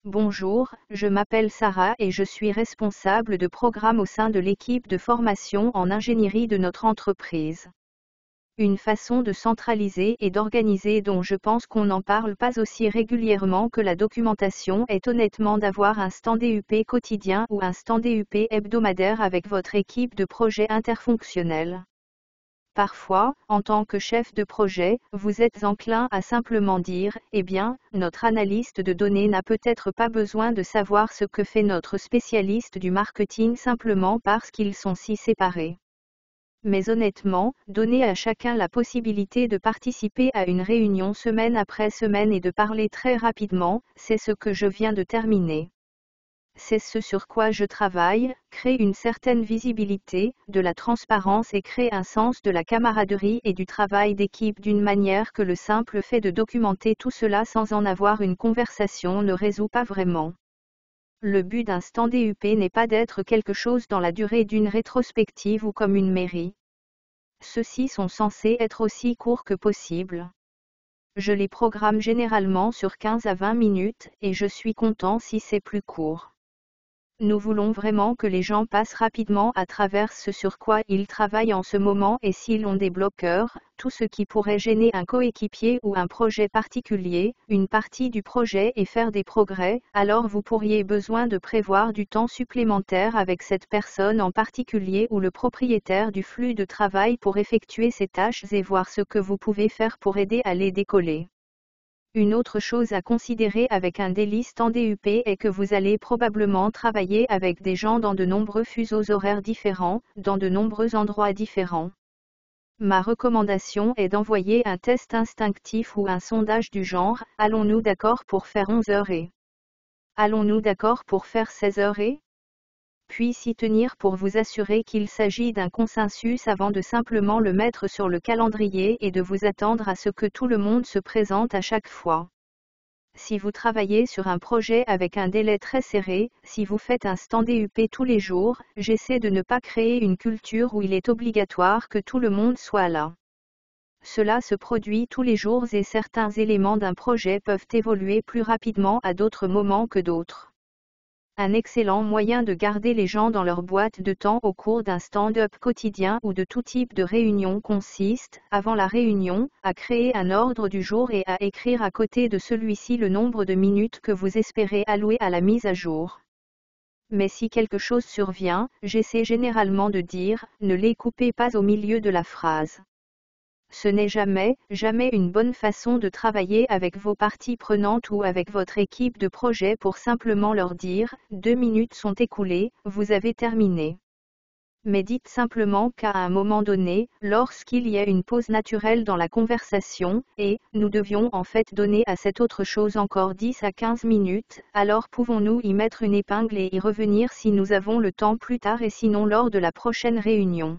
Bonjour, je m'appelle Sarah et je suis responsable de programme au sein de l'équipe de formation en ingénierie de notre entreprise. Une façon de centraliser et d'organiser dont je pense qu'on n'en parle pas aussi régulièrement que la documentation est honnêtement d'avoir un stand DUP quotidien ou un stand DUP hebdomadaire avec votre équipe de projet interfonctionnel. Parfois, en tant que chef de projet, vous êtes enclin à simplement dire « Eh bien, notre analyste de données n'a peut-être pas besoin de savoir ce que fait notre spécialiste du marketing simplement parce qu'ils sont si séparés. » Mais honnêtement, donner à chacun la possibilité de participer à une réunion semaine après semaine et de parler très rapidement, c'est ce que je viens de terminer. C'est ce sur quoi je travaille, créer une certaine visibilité, de la transparence et créer un sens de la camaraderie et du travail d'équipe d'une manière que le simple fait de documenter tout cela sans en avoir une conversation ne résout pas vraiment. Le but d'un stand DUP n'est pas d'être quelque chose dans la durée d'une rétrospective ou comme une mairie. Ceux-ci sont censés être aussi courts que possible. Je les programme généralement sur 15 à 20 minutes et je suis content si c'est plus court. Nous voulons vraiment que les gens passent rapidement à travers ce sur quoi ils travaillent en ce moment et s'ils ont des bloqueurs, tout ce qui pourrait gêner un coéquipier ou un projet particulier, une partie du projet et faire des progrès, alors vous pourriez besoin de prévoir du temps supplémentaire avec cette personne en particulier ou le propriétaire du flux de travail pour effectuer ces tâches et voir ce que vous pouvez faire pour aider à les décoller. Une autre chose à considérer avec un daily stand DUP est que vous allez probablement travailler avec des gens dans de nombreux fuseaux horaires différents, dans de nombreux endroits différents. Ma recommandation est d'envoyer un test instinctif ou un sondage du genre « Allons-nous d'accord pour faire 11 heures et allons-nous d'accord pour faire 16 heures et ?» Puis s'y tenir pour vous assurer qu'il s'agit d'un consensus avant de simplement le mettre sur le calendrier et de vous attendre à ce que tout le monde se présente à chaque fois. Si vous travaillez sur un projet avec un délai très serré, si vous faites un stand DUP tous les jours, j'essaie de ne pas créer une culture où il est obligatoire que tout le monde soit là. Cela se produit tous les jours et certains éléments d'un projet peuvent évoluer plus rapidement à d'autres moments que d'autres. Un excellent moyen de garder les gens dans leur boîte de temps au cours d'un stand-up quotidien ou de tout type de réunion consiste, avant la réunion, à créer un ordre du jour et à écrire à côté de celui-ci le nombre de minutes que vous espérez allouer à la mise à jour. Mais si quelque chose survient, j'essaie généralement de dire « ne les coupez pas au milieu de la phrase ». Ce n'est jamais une bonne façon de travailler avec vos parties prenantes ou avec votre équipe de projet pour simplement leur dire « 2 minutes sont écoulées, vous avez terminé ». Mais dites simplement qu'à un moment donné, lorsqu'il y a une pause naturelle dans la conversation, et nous devions en fait donner à cette autre chose encore 10 à 15 minutes, alors pouvons-nous y mettre une épingle et y revenir si nous avons le temps plus tard et sinon lors de la prochaine réunion.